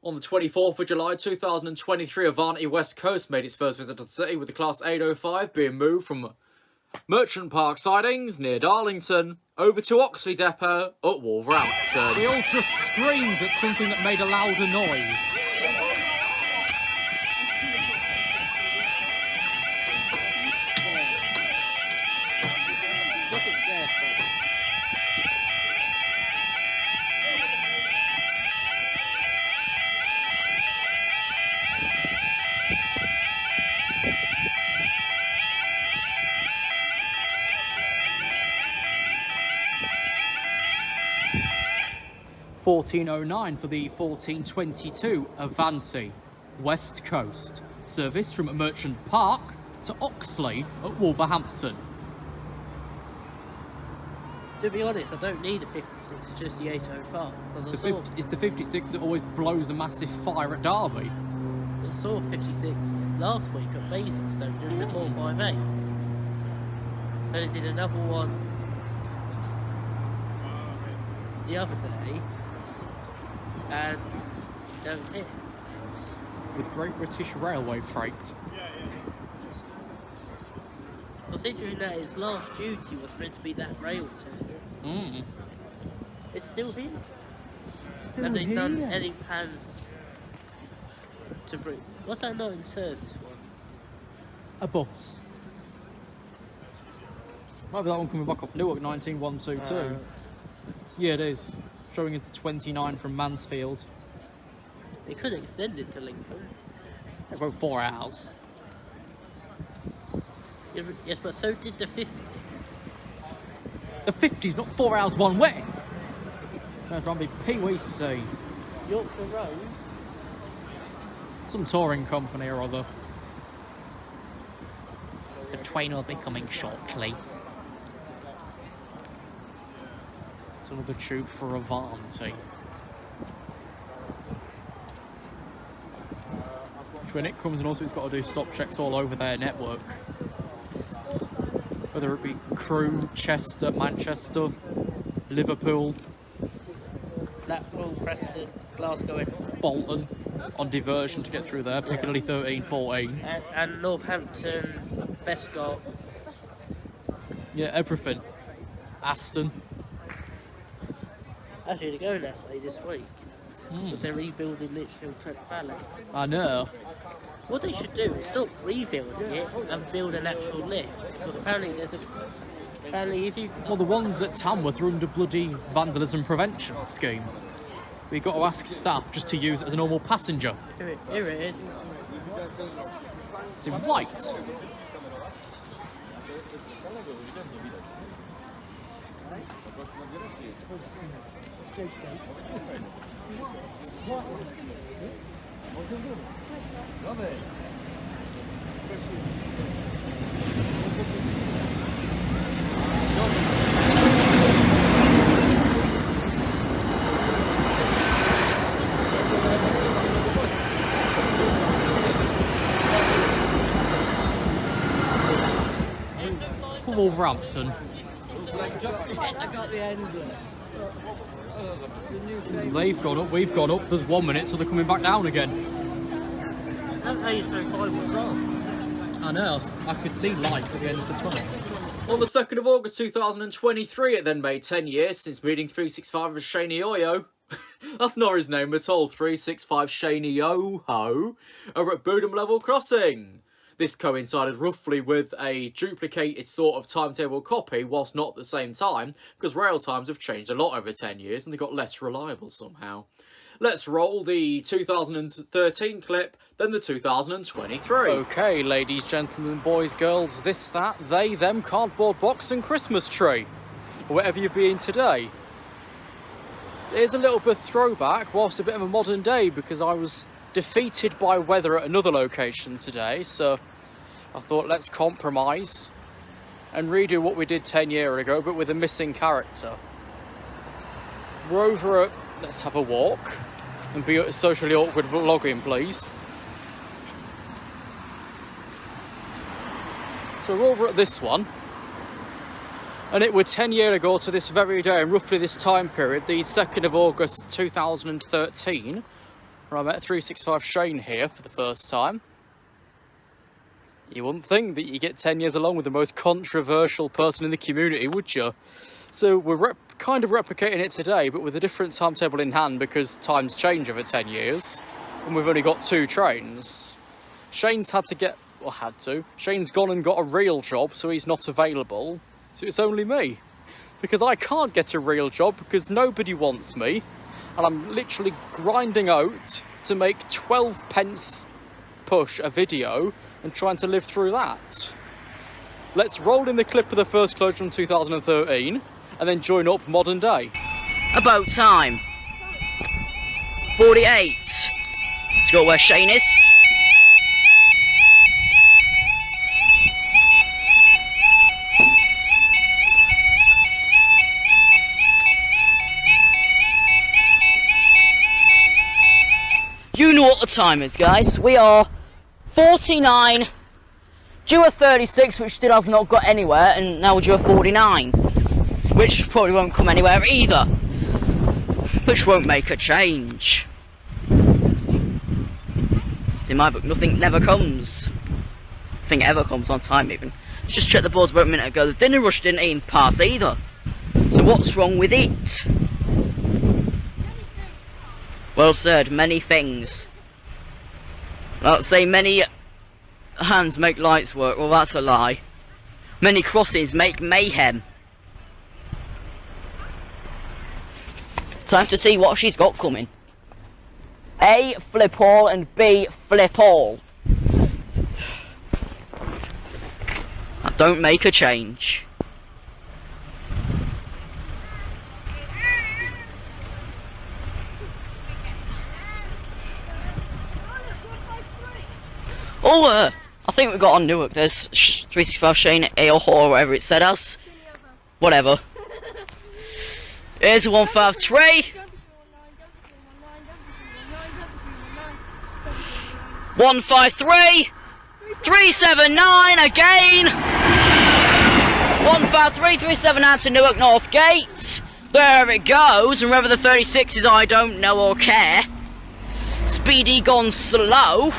On the 24th of July 2023, Avanti West Coast made its first visit to the city, with the Class 805 being moved from Merchant Park sidings near Darlington over to Oxley Depot at Wolverhampton. We all just screamed at something that made a louder noise. What it's there for? 1409 for the 1422 Avanti West Coast. Service from Merchant Park to Oxley at Wolverhampton. To be honest, I don't need a 56, just the 805. It's the 56 that always blows a massive fire at Derby. I saw 56 last week at Basingstoke doing the 458. Then I did another one the other day, and don't hit. With Great British Railway freight. Considering that his last duty was meant to be that rail tender, it's still here. Have they done any plans to bring? What's that not in service one? A bus. Might be that one coming back off Newark 19122. Yeah, it is. Showing us the 29 from Mansfield. They could extend it to Lincoln. About 4 hours. Yes, but so did the 50. The 50's not 4 hours one way. That's going to be PWC. Yorkshire Rose. Some touring company or other. The train will be coming shortly. It's another tube for Avanti. Which when it comes, and also it's got to do stop checks all over their network. Whether it be Crewe, Chester, Manchester, Liverpool, Blackpool, Preston, Glasgow, and Bolton on diversion to get through there, Piccadilly 13, 14. and Northampton, Prescott. Yeah, everything. Aston. Actually, they're going that way this week. Because they're rebuilding Litchfield Trent Valley. I know. What they should do is stop rebuilding it and build an actual lift. Because apparently there's a... Apparently if you... Well, the ones at Tamworth are under bloody vandalism prevention scheme. We've got to ask staff just to use it as a normal passenger. Here it is. It's in white. Wolverhampton. They've gone up, we've gone up, there's 1 minute, so they're coming back down again. How you so far was on? I know, I could see lights at the end of the tunnel. On the 2nd of August 2023, it then made 10 years since meeting 365 of Shaney Oyo. That's not his name at all, 365 Shaney Oho, over at Boodham Level Crossing. This coincided roughly with a duplicated sort of timetable copy, whilst not at the same time, because rail times have changed a lot over 10 years and they got less reliable somehow. Let's roll the 2013 clip, then the 2023. Okay, ladies, gentlemen, boys, girls, this, that, they, them, cardboard box and Christmas tree. Or whatever you're being today. Here's a little bit of throwback, whilst a bit of a modern day, because I was defeated by weather at another location today, so I thought let's compromise and redo what we did 10 years ago, but with a missing character. We're over at, let's have a walk and be socially awkward vlogging, please. So we're over at this one, and it was 10 years ago to this very day, and roughly this time period, the 2nd of August 2013, where I met 365 Shane here for the first time. You wouldn't think that you get 10 years along with the most controversial person in the community, would you? So we're kind of replicating it today, but with a different timetable in hand because times change over 10 years, and we've only got 2 trains. Shane's Shane's gone and got a real job, so he's not available. So it's only me. Because I can't get a real job because nobody wants me, and I'm literally grinding out to make 12 pence push a video and trying to live through that. Let's roll in the clip of the first closure from 2013 and then join up modern day. About time. 48. Let's go where Shane is. You know what the time is, guys. We are 49, due a 36, which still has not got anywhere, and now we're due a 49, which probably won't come anywhere either, which won't make a change. In my book, nothing never comes. Nothing ever comes on time, even. Let's just check the boards about a minute ago. The dinner rush didn't even pass either. So what's wrong with it? Well said, many things. Let's say many hands make lights work. Well, that's a lie. Many crossings make mayhem. Time to see what she's got coming. A, flip all, and B, flip all. That don't make a change. Oh, I think we've got on Newark. There's 365 Shane Ale or whatever it said as. Whatever. Here's a 153. 153. 379 again. 153 379 to Newark North Gate. There it goes. And whether the 36 is, I don't know or care. Speedy gone slow.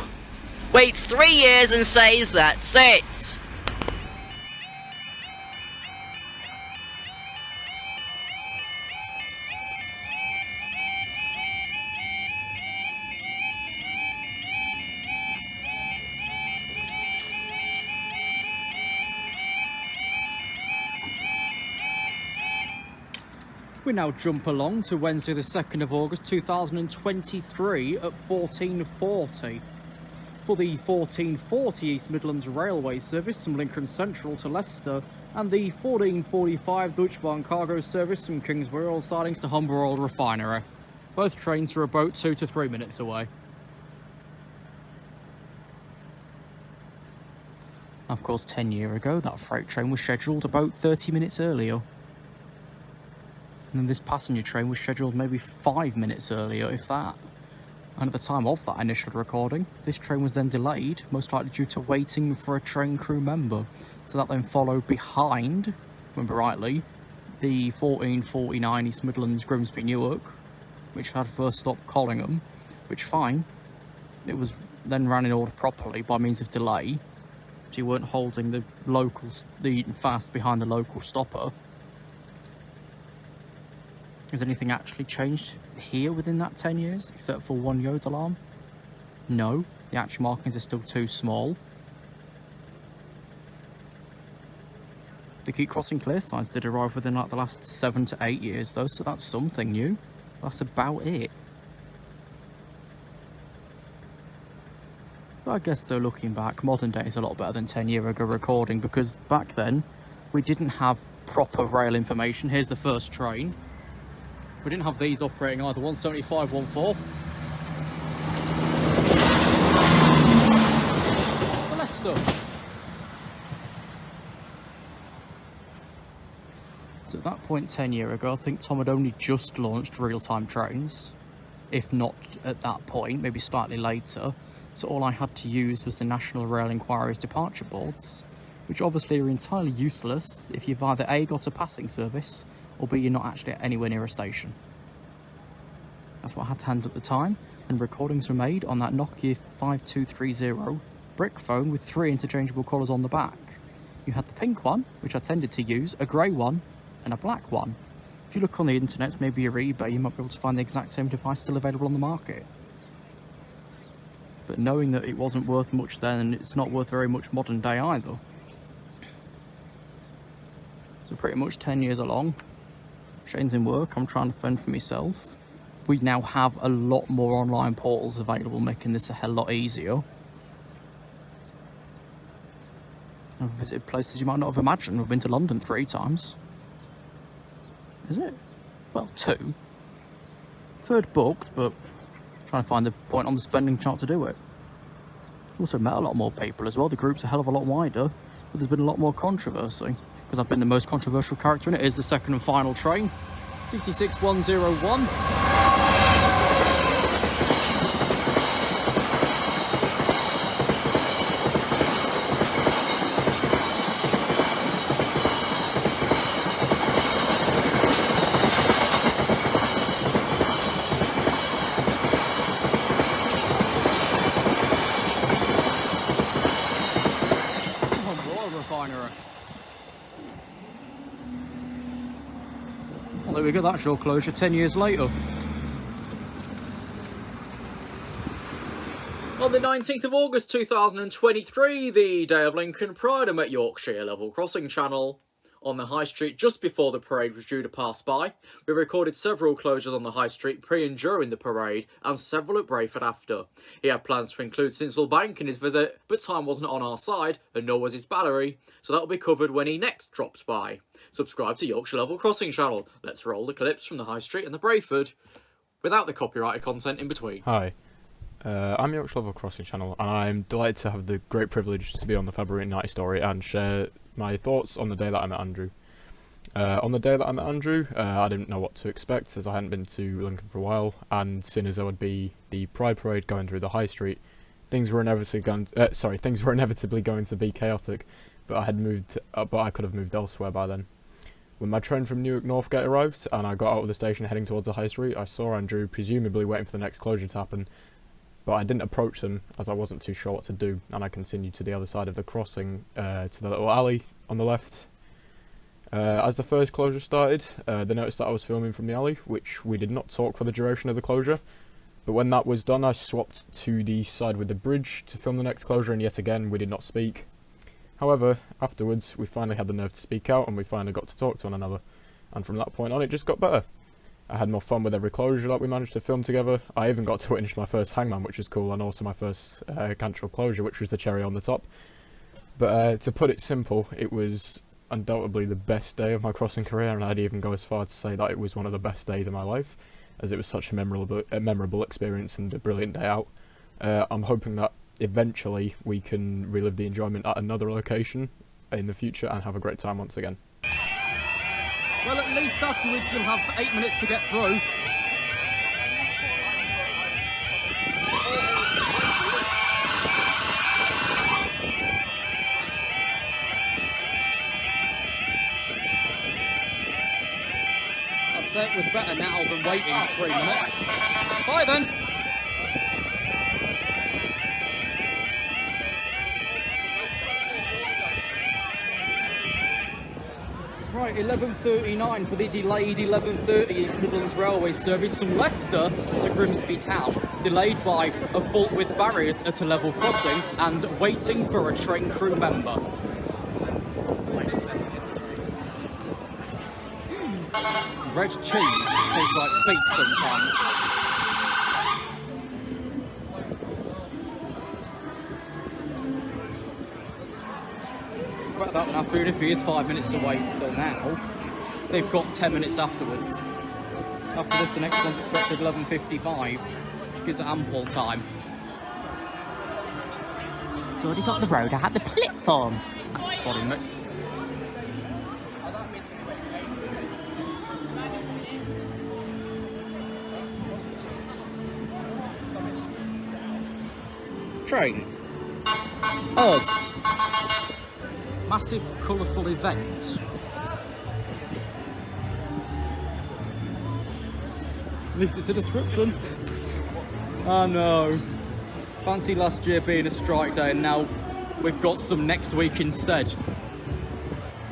Waits 3 years and says that's it. We now jump along to Wednesday the 2nd of August 2023 at 14:40. For the 14:40 East Midlands Railway service from Lincoln Central to Leicester and the 14:45 Deutsche Bahn cargo service from Kingsbury Oil Sidings to Humber Oil Refinery. Both trains are about 2 to 3 minutes away. Of course, 10 years ago, that freight train was scheduled about 30 minutes earlier. And then this passenger train was scheduled maybe 5 minutes earlier, if that. And at the time of that initial recording, this train was then delayed, most likely due to waiting for a train crew member. So that then followed behind, remember rightly, the 14:49 East Midlands Grimsby Newark, which had first stop Collingham, which fine. It was then ran in order properly by means of delay. So you weren't holding the fast behind the local stopper. Has anything actually changed here within that 10 years, except for one Yodel alarm? No, the actual markings are still too small. The keep crossing clear signs did arrive within like the last 7 to 8 years though, so that's something new. That's about it. But I guess though, looking back, modern day is a lot better than 10 years ago recording, because back then we didn't have proper rail information. Here's the first train. We didn't have these operating either, 175-14. For Leicester. So at that point 10 years ago, I think Tom had only just launched real-time trains. If not at that point, maybe slightly later. So all I had to use was the National Rail Inquiry's departure boards, which obviously are entirely useless if you've either A, got a passing service, or B, you're not actually anywhere near a station. That's what I had to hand at the time, and recordings were made on that Nokia 5230 brick phone with 3 interchangeable colours on the back. You had the pink one, which I tended to use, a grey one, and a black one. If you look on the internet, maybe your eBay, you might be able to find the exact same device still available on the market. But knowing that it wasn't worth much then, it's not worth very much modern day either. So pretty much 10 years along, Shane's in work, I'm trying to fend for myself. We now have a lot more online portals available, making this a hell lot easier. I've visited places you might not have imagined. We've been to London 3 times. Is it? Well, 2. 3rd booked, but trying to find the point on the spending chart to do it. Also met a lot more people as well. The group's a hell of a lot wider, but there's been a lot more controversy. Because I've been the most controversial character in it. Is the second and final train. TT6101. Well, there we go, that's your closure 10 years later. On the 19th of August 2023, the day of Lincoln Pride, I met Yorkshire Level Crossing Channel on the High Street just before the parade was due to pass by. We recorded several closures on the High Street pre and during the parade, and several at Brayford after. He had plans to include Sinsel Bank in his visit, but time wasn't on our side, and nor was his battery, so that'll be covered when he next drops by. Subscribe to Yorkshire Level Crossing Channel. Let's roll the clips from the High Street and the Brayford, without the copyrighted content in between. Hi, I'm Yorkshire Level Crossing Channel, and I'm delighted to have the great privilege to be on the faberoony90 story and share my thoughts on the day that I met Andrew. On the day that I met Andrew, I didn't know what to expect, as I hadn't been to Lincoln for a while, and seeing as there would be the Pride Parade going through the High Street, things were inevitably going to be chaotic, but I could have moved elsewhere by then. When my train from Newark Northgate arrived, and I got out of the station heading towards the High Street, I saw Andrew presumably waiting for the next closure to happen, but I didn't approach them as I wasn't too sure what to do, and I continued to the other side of the crossing, to the little alley on the left. As the first closure started, they noticed that I was filming from the alley, which we did not talk for the duration of the closure, but when that was done I swapped to the side with the bridge to film the next closure, and yet again we did not speak. However, afterwards we finally had the nerve to speak out, and we finally got to talk to one another, and from that point on it just got better. I had more fun with every closure that we managed to film together. I even got to witness my first hangman, which was cool, and also my first cantrell closure, which was the cherry on the top. But to put it simple, it was undoubtedly the best day of my crossing career, and I'd even go as far to say that it was one of the best days of my life, as it was such a memorable experience and a brilliant day out. I'm hoping that eventually we can relive the enjoyment at another location in the future and have a great time once again. Well, at least afterwards you'll have 8 minutes to get through. I'd say it was better now than waiting 3 minutes. Bye then! Right, 11:39 for the delayed 11:30 East Midlands Railway service from Leicester to Grimsby Town, delayed by a fault with barriers at a level crossing and waiting for a train crew member. Red cheese tastes like feet sometimes. About that one after, even if he is 5 minutes away still now, they've got 10 minutes afterwards. After this, the next one's expected 11:55, which gives it ample time. It's already got the road, I had the platform. That's spotting mix. Train. Us. Massive, colourful event. least it's a description. Oh no. Fancy last year being a strike day and now we've got some next week instead.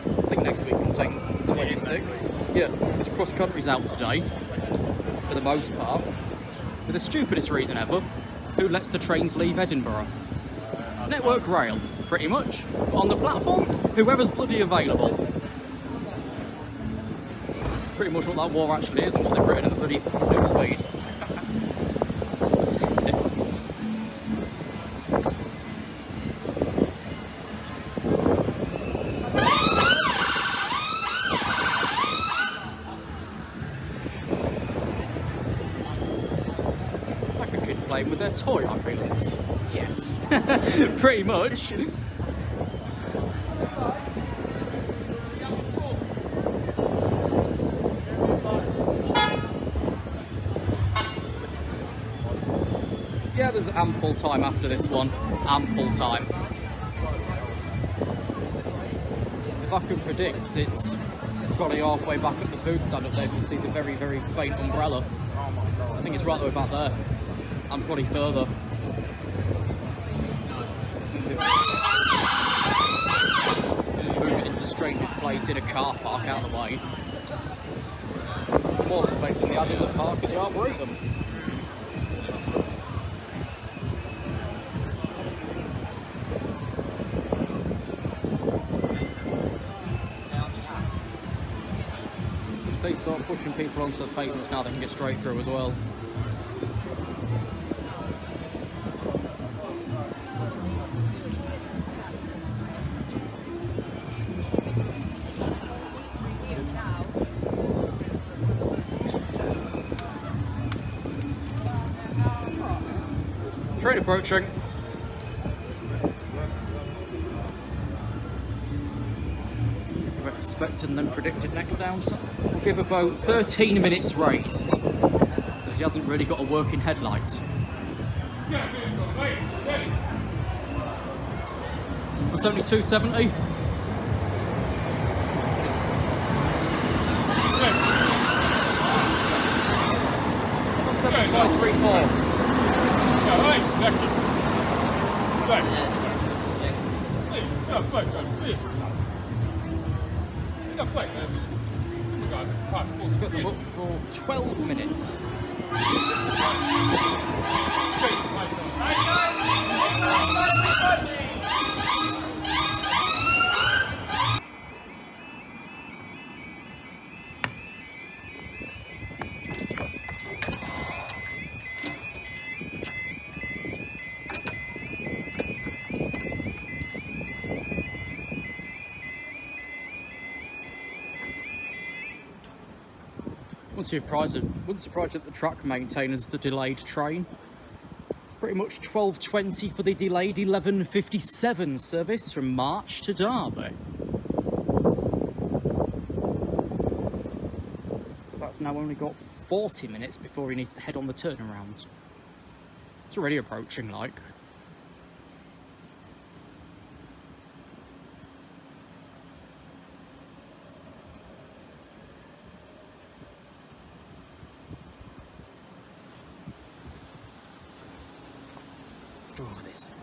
I think next week contains the 26th. Yeah, this cross country's out today, for the most part. For the stupidest reason ever, who lets the trains leave Edinburgh? Network Rail, pretty much. But on the platform, whoever's bloody available. Pretty much what that war actually is and what they've written in the bloody newsfeed. That's it. Like a kid playing with their toy, I realise. Yes. Pretty much. Yeah, there's ample time after this one. Ample time. If I can predict, it's probably halfway back at the food stand up there. You can see the very, very faint umbrella. I think it's right the way back there. And probably further. Move it into the strangest place in a car park out of the way. Smaller space than the adult park at the Arboretum. If they start pushing people onto the pavements now, they can get straight through as well. Train approaching. We're expecting them predicted next down. We'll give about 13 minutes raised. So she hasn't really got a working headlight. It's only 270. What's 7534? Let's get them up for 12 minutes. Wouldn't surprise you that the track maintains the delayed train. Pretty much 12:20 for the delayed 11:57 service from March to Derby. So that's now only got 40 minutes before he needs to head on the turnaround. It's already approaching, like. Over this end.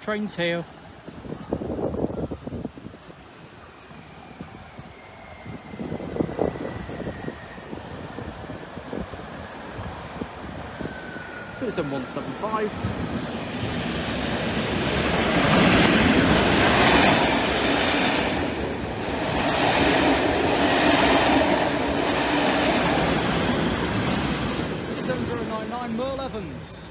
Train's here. It's on 175. It's 7099 Merle Evans.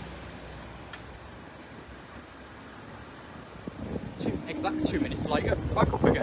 Exactly 2 minutes later, back up again.